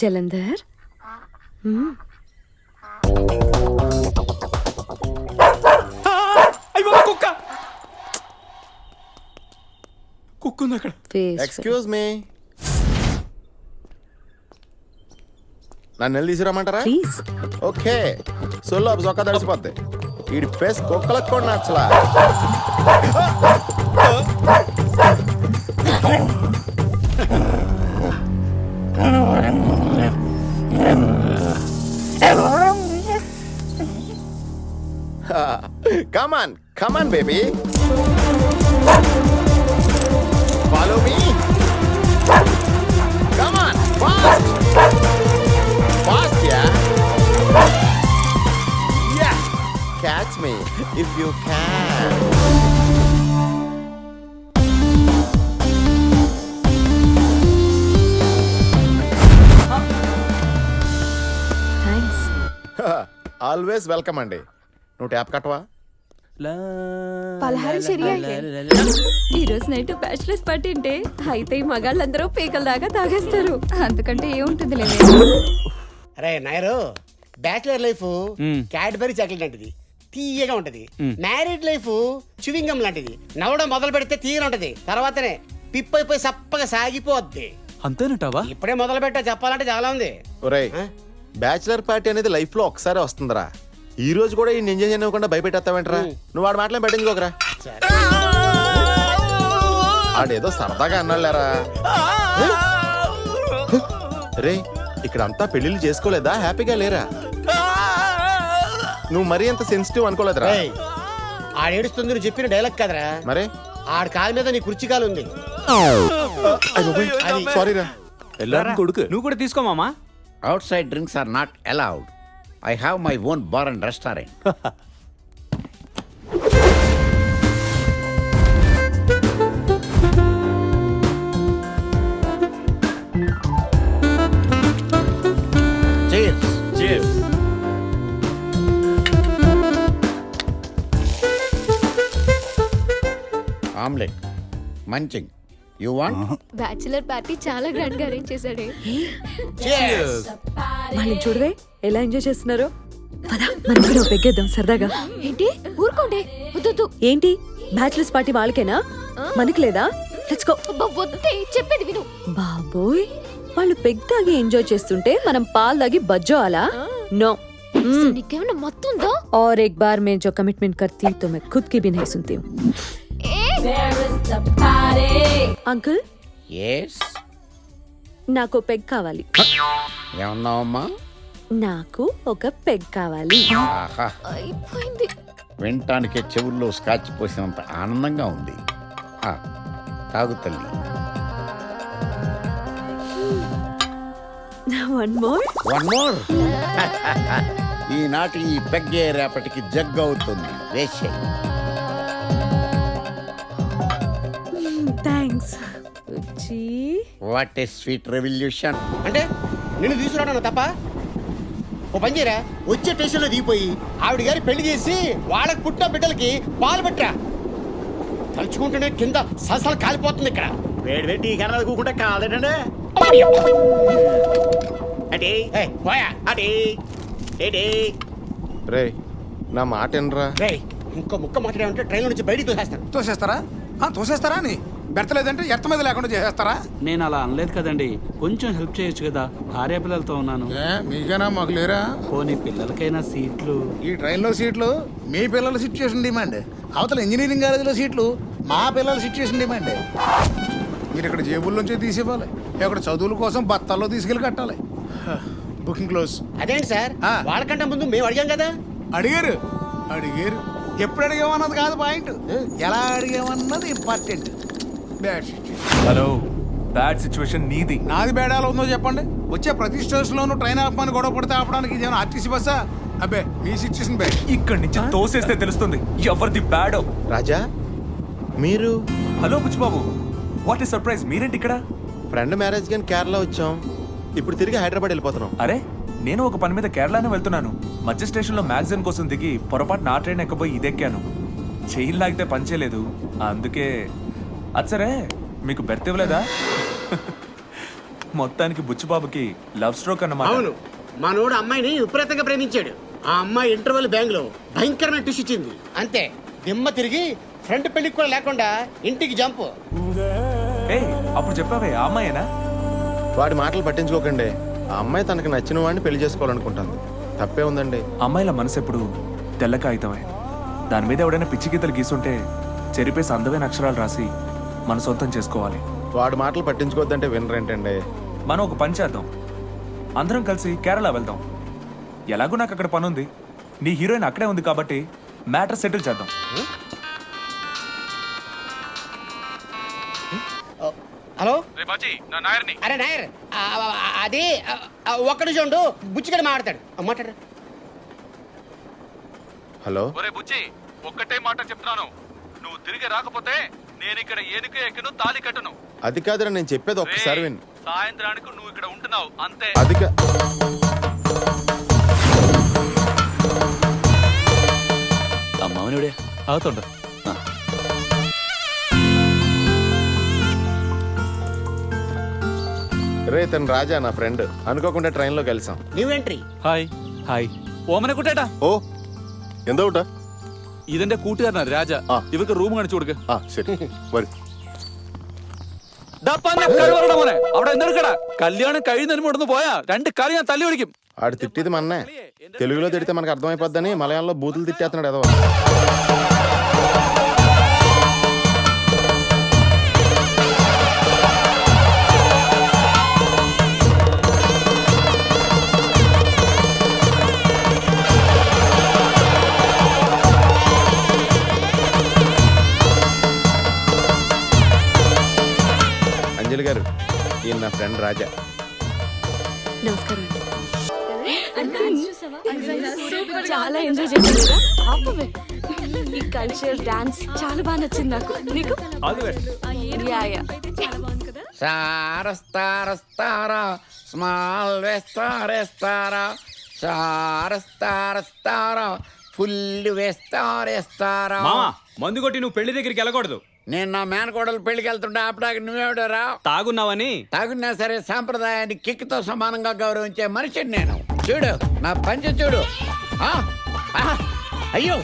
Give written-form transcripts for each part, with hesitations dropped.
జలంధర్ కుక్కుంది అక్కడ. Excuse me, నన్ను వెళ్ళి తీసుకురమ్మంటారా? ఓకే, సొల్లు అబ్బు చొక్కా తడిసిపోద్ది. ఈ ఫేస్ కుక్కలకు కూడా నచ్చలా. Come on, baby. Follow me. Come on, fast. Fast, yeah. Yeah. Catch me if you can. Thanks. Always welcome, అండి. నువ్వు ట్యాప్ కట్టవా? పలహారం ఈ రోజు నైట్ బ్యాచిలర్స్ పార్టీ అంటే అయితే ఈ మగాళ్ళందరూ పీకల దాకా తాగేస్తారు. అంతకంటే ఏముంటుంది లేదు. అరే Nair, bachelor life Cadbury chocolate లాంటిది, తీయగా ఉంటది. మ్యారీడ్ లైఫ్ చువింగం లాంటిది, నవ్వడం మొదలు పెడితే తీయగా ఉంటది, తర్వాతనే పిప్ అయిపోయి సప్పగా సాగిపోద్ది. అంతేనటావా? ఇప్పుడే మొదలు పెట్టా, చెప్పాలంటే చాలా ఉంది. ఒరేయ్, బ్యాచిలర్ పార్టీ అనేది లైఫ్ లో ఒకసారి వస్తుందిరా. ఈ రోజు కూడా ఈ ఎంజాయ్ చేయకుండా భయపెట్టేస్తావేంట్రా? నువ్వు వాడు మాటలు పెట్టించుకోకరా. ఆడేదో సరదాగా అన్నాళ్ళారా. రే, ఇక్కడంతా పెళ్లిళ్ళు చేసుకోలేదా? హ్యాపీగా లేరా? నువ్వు మరీ అంత సెన్సిటివ్ అనుకోలేదురా. ఆడేడుస్తుంది నువ్వు చెప్పిన డైలాగ్ కదరా. మరే ఆడి కాలు మీద నీ కుర్చీ కాలు ఉంది. సారీ రా. కొడుకు నువ్వు కూడా తీసుకో మామా. Outside drinks are not allowed. I have my own bar and restaurant. Cheers. Cheers. Omelette. Munching. You want? Bachelor party చాలా గ్రాండ్ గా అరేంజ్ చేశాడే. వాళ్ళని చూడవే ఎలా ఎంజాయ్ చేస్తున్నారో. పద మనం కూడా పెగ్గేద్దాం సరదాగా. ఏంటి ఊరుకోండి, వద్దు. ఏంటి బ్యాచిలర్స్ పార్టీ వాళ్ళకేనా, మనకి లేదా? Let's go. వద్దే, చెప్పేది విను. బాబోయ్, వాళ్ళు పెగ్ తాగి ఎంజాయ్ చేస్తుంటే మనం పాలు తాగి బజ్జోవాలా? నో. నీకేమన్నా మొత్తం ఉందా? और एक बार मैं जो कमिटमेंट करती हूँ तो मैं खुद की भी नहीं सुनती हूँ. Uncle, Yes. నాకు పెగ్ కావాలి. ఏమన్నావమ్మా? నాకు ఒక పెగ్ కావాలి. ఆహా, అయిపోయింది. వినటానికే చెవుల్లో స్కాచ్ పోసినంత ఆనందంగా ఉంది. ఆ, తాగు తల్లి. One more. One more. ఈనాటి ఈ పెగ్గే రేపటికి జగ్ అవుతుంది. వేసే. Thanks. What a sweet revolution. అంటే నిన్ను తీసుకురావడం తప్ప? ఓ పని చేయరా, వచ్చే స్టేషన్లో దిగిపోయి ఆవిడ గారి పెళ్లి చేసి వాళ్ళకి పుట్టిన బిడ్డలకి పాలు పెట్టరా. తలుచుకుంటేనే కింద సలసలు కాలిపోతుంది ఇక్కడ. వేడి వేడి టీ కన్నా కూకుంటే కాలేదండి. అటే పోయా అటే ఏడే. రే, నా మాట వినరా. రే, ఇంకో ముక్క మాట్లాడే ట్రైన్ నుంచి బయటికి తోసేస్తాను. తోసేస్తారా అని బెర్తలేదంటే ఎర్త మీద లేకుండా చేసేస్తారా? నేను అలా అనలేదు కదండి, కొంచెం హెల్ప్ చేయొచ్చు కదా. భార్య పిల్లలతో ఉన్నాను. మీకేనా మాకు లేరా? పోనీ పిల్లలకైనా సీట్లు. ఈ ట్రైన్లో సీట్లు మీ పిల్లల సిచ్యుయేషన్ డిమాండ్, అవతల ఇంజనీరింగ్ కాలేజీలో సీట్లు మా పిల్లల సిచ్యుయేషన్ డిమాండ్. మీరు ఇక్కడ జేబుల్లోంచి తీసివ్వాలి, ఇక్కడ చదువుల కోసం బత్తాల్లో తీసుకెళ్ళి కట్టాలి. Booking close. అదేంటి సార్, వాళ్ళకంటే ముందు మేము అడిగాం కదా. అడిగారు ఎప్పుడు అడిగామన్నది కాదు పాయింట్, ఎలా అడిగామన్నది ఇంపార్టెంట్. హలో, బ్యాడ్ సిచ్యువేషన్ నీది. నాది బేడాలో ఉందో చెప్పండి. వచ్చే ప్రతి స్టేషన్లోనూ ట్రైన్ ఆపమని గొడవ పడితే ఆపడానికి ఇదేమైనా ఆర్టీసీ బస్సా? అబ్బే, మీ సిచ్యువేషన్ బ్యాడ్. ఇక్కడి నుంచి తోసేస్తే తెలుస్తుంది ఎవరిది బ్యాడో. రాజా, మీరు? Hello Buchibabu, what is surprise, మీరేంటి ఇక్కడ? ఫ్రెండ్ మ్యారేజ్ కానీ కేరళ వచ్చాం, ఇప్పుడు తిరిగి హైదరాబాద్ వెళ్ళిపోతున్నాం. అరే, నేను ఒక పని మీద కేరళనే వెళ్తున్నాను. మధ్య స్టేషన్లో మ్యాగజైన్ కోసం దిగి పొరపాటు నా ట్రైన్ ఎక్కబోయి ఇదెక్కాను. చైన్ లాగితే పనిచేయలేదు, అందుకే అచ్చరే మీకు బెర్త్ ఇవ్వలేదా? మొత్తానికి బుచ్చిబాబుకి లవ్ స్ట్రోక్ అన్నమాట. అవును, మనోడు అమ్మాయిని విపరీతంగా ప్రేమించాడు. ఆ అమ్మాయి ఇంటర్వెల్ బ్యాంక్ లో భయంకరమైన ట్విస్ట్ ఇచ్చింది. అంతే, దిమ్మ తిరిగి ఫ్రంట్ పెళ్లికి కూడా లేకుండా ఇంటికి జంప్. అప్పుడు చెప్పావే ఆ అమ్మాయేనా? వాడి మాటలు పట్టించుకోకండి. ఆ అమ్మాయి తనకు నచ్చిన వాడిని పెళ్లి చేసుకోవాలనుకుంటుంది. తప్పే ఉందండి. అమ్మాయిల మనసు ఎప్పుడు తెల్ల కాగితమే. దాని మీద ఎవడైనా పిచ్చి గీతలు గీసుంటే చెరిపేసి అందమైన అక్షరాలు రాసి మన సొంతం చేసుకోవాలి. వాడి మాటలు పట్టించుకోవద్దంటే వినరేంటండి? మనం ఒక పని చేద్దాం, అందరం కలిసి కేరళ వెళ్దాం. ఎలాగో నాకు అక్కడ పని ఉంది, నీ హీరోయిన్ అక్కడే ఉంది కాబట్టి మ్యాటర్ సెటిల్ చేద్దాం. హలో, అరే నాయర్, అది ఒక్క నిమిషం ఉండు, బుచ్చిగడ మాట్లాడతాడు. మాట్లాడు. హలో, ఒరే బుచ్చి, ఒక్కటే మాట చెప్తున్నాను, నువ్వు తిరిగి రాకపోతే నేను ఇక్కడ ఏనుకే ఎక్కను, తాళి కట్టను. అది కాదురా, నేను చెప్పేది ఒక్కసారి విను. సాయంత్రానికి నువ్వు ఇక్కడ ఉంటున్నావు అంతే. అది అమ్మవునిడే అవుతుండ. రే, తను రాజా, నా ఫ్రెండ్. అనుకోకుండా ట్రైన్లో కలిసాం. New entry. ഹായ് ഹായ് ഓമനെ കുട്ടേട്ടാ. ഓ, എന്താ കൂട്ടാ? ഇതെന്റെ കൂട്ടുകാരനാണ് രാജ. ഇവർക്ക് റൂം കാണിച്ചു കൊടുക്ക. ശരി, വരും. മോനെ അവിടെ എന്തെടുക്കടാ? കല്യാണം കഴിയുന്നതിന് മുടന്ന് പോയാ 2 കാല് ഞാൻ തല്ലി പിടിക്കും. ఆడు తిట్టిది మన్నే. తెలుగులో తిడితే మనకు అర్థమైపోద్దని మలయాళంలో బూతులు తిట్టేస్తున్నాడు ఏదో. అంజలి గారు, ఈయన నా ఫ్రెండ్ రాజా. నమస్కారం చాలా ఎంజాయ్ చేశారు కదా. ఆపవే. ఈ కల్చర్ డాన్స్ చాలా బాగా నచ్చింది నాకు. నీకు? Yeah yeah. సారస్తారస్తారా స్మాల్ వేస్తారేస్తారా, సారస్తారస్తారా ఫుల్ వేస్తారేస్తారా. మందు కొట్టి నువ్వు పెళ్లి దగ్గరికి వెళ్ళకూడదు. నేను నా మేనకోడలు పెళ్లికి వెళ్తుంటే ఆపడానికి నువ్వేవిడరా? తాగున్నావని. తాగున్నా సరే సాంప్రదాయాన్ని కిక్తో సమానంగా గౌరవించే మనిషిని నేను. చూడు నా పంచి చూడు. అయ్యో,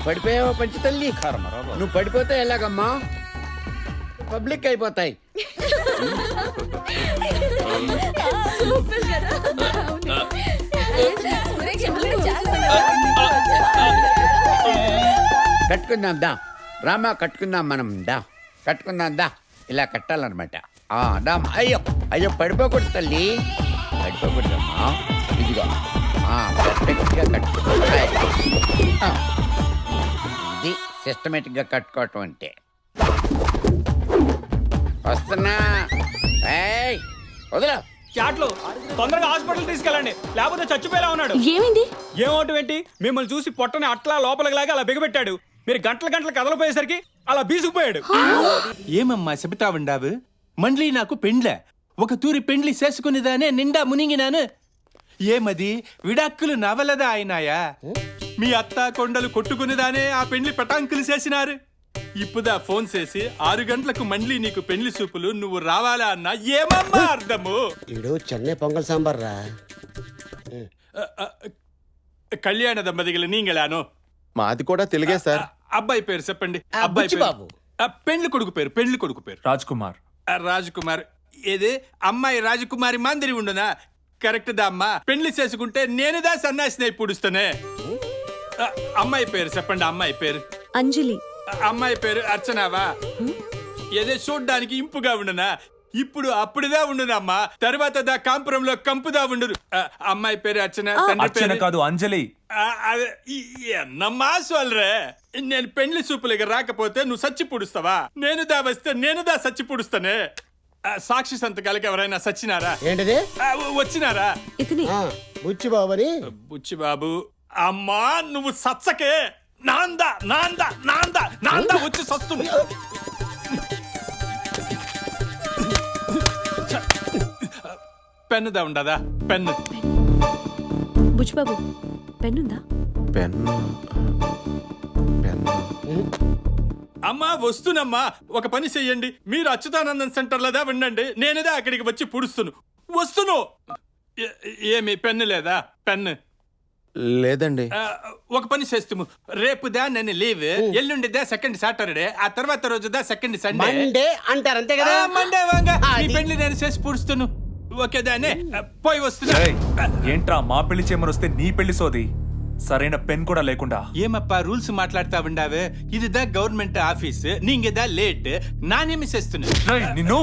పడిపోయావా పంచి తల్లి? నువ్వు పడిపోతే ఎలాగమ్మా? పబ్లిక్ అయిపోతాయి. కట్టుకుందాం దా రామా, కట్టుకుందాం మనం. దా కట్టుకుందాం దా. ఇలా కట్టాలన్నమాట. దా. అయ్యో అయ్యో, పడిపోకూడదు తల్లి, పడిపోకూడదమ్మా. ఇదిగో పర్ఫెక్ట్గా కట్టుకో. ఇది సిస్టమేటిక్గా కట్టుకోవటం అంటే. వస్తున్నా. వదిలా చాట్లు తొందరగా హాస్పిటల్ తీసుకెళ్ళండి, లేకపోతే చచ్చిపోయేలా ఉన్నాడు. ఏమైంది? ఏమోటం ఏంటి? మిమ్మల్ని చూసి పొట్టని అట్లా లోపలికి లాగా అలా బిగబెట్టాడు. మీరు గంటల కదలపోయేసరికి అలా బీసుకుపోయాడు. ఏమమ్మా చెబుతావుండావు? మండ్లీ నాకు పెండ్లే, ఒక తూరి పెండ్లి చేసుకునేదానే నిండా మునిగినాను. ఏమది విడాక్కులు నవలదా అయినాయా? మీ అత్త కొండలు కొట్టుకునేదానే ఆ పెండ్లి పటాంకులు చేసినారు. ఇప్పుదా ఫోన్ చేసి 6 గంటలకు మండ్లీ నీకు పెండ్లి సూపులు, నువ్వు రావాలా అన్నా ఏమమ్మా అర్థము? ఈడు చెన్నై పొంగల్ సాంబార్ రా. కళ్యాణ దంపతిகள் నీంగలాను. మాది కూడా తెలుగే సార్. అబ్బాయి పేరు చెప్పండి. అబ్బాయి బాబు. పెండ్లి కొడుకు పేరు. పెండ్లి కొడుకు పేరు రాజ్ కుమార్. రాజ్ కుమార్. ఏదే అమ్మాయి రాజకుమారి మాందిరి ఉండునా? కరెక్ట్ దా అమ్మా. పెండ్లి చేసుకుంటే నేనుదా సన్నాసిని పుడుస్తానే. అమ్మాయి పేరు చెప్పండి. అమ్మాయి పేరు అంజలి. అమ్మాయి పేరు అర్చనావా? ఏదే చూడ్డానికి ఇంపుగా ఉండునా? ఇప్పుడు అప్పుడుదా ఉండునమ్మా, తర్వాత దా కాంపురంలో కంపుదా ఉండురు. అమ్మాయి పేరు అర్చన, తండ్రి అర్చన పేరు కాదు అంజలి. ఎన్నమ్మా సోల్రే. నేను పెండ్లి సూపులకి రాకపోతే నువ్వు సచ్చి పుడుస్తావా? నేనుదా వస్తే నేనుదా సచ్చి పుడుస్తానే. సాక్షి సంతకాలకి ఎవరైనా సచ్చినారా? ఏంటిది? వచ్చినారా? ఇతని బుచ్చిబాబు అని. బుచ్చిబాబు. అమ్మా నువ్వు సచ్చకే. నాందా నాందా నాందా నాందా వచ్చి సస్తుంది. పెన్నుదా ఉండదా? పెన్ను బుజ్జిబాబు పెన్నుందా? పెన్ పెన్ అమ్మా వస్తునమ్మా, ఒక పని చెయ్యండి. మీరు అచ్యుతానందన్ సెంటర్లోదా ఉండండి, నేనేదా అక్కడికి వచ్చి పుడుస్తును. వస్తును. ఏమి పెన్ను లేదా? పెన్ను లేదండి. ఒక పని చేస్తాము, రేపుదా నేను లీవ్, ఎల్లుండిదా సెకండ్ సాటర్డే, ఆ తర్వాత రోజుదా సెకండ్ సండే. మండే అంటారు అంతే కదా. మండే వాంగా అది. ఈ పెళ్లి నేను చేసి పుడుస్తును. ఓకేదానే పోయి వస్తున్నా. ఏయ్, ఏంట్రా మా పెళ్లి చేయమని వస్తే నీ పెళ్లి సోది, సరైన పెన్ కూడా లేకుండా. ఏమప్పా రూల్స్ మాట్లాడుతా ఉండావే? ఇదిదా గవర్నమెంట్ ఆఫీస్, నీంగదా లేట్, నానేమి చేస్తున్నా. రేయ్, నిన్ను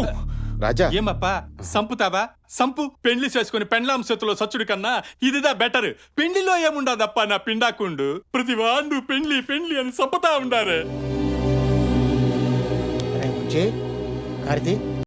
రాజా ఏమప్పా సంపుతావా? సంపు. పెళ్లి చేసుకుని పెండ్లాం చేతిలో సచ్చుడు కన్నా ఇదిదా బెటర్. పెళ్లిలో ఏముండదప్పా నా పిండాకుండు, ప్రతి వాండు పెళ్లి పెళ్లి అని సంపుతా ఉండారే. అరే బుజ్జి, కార్తీ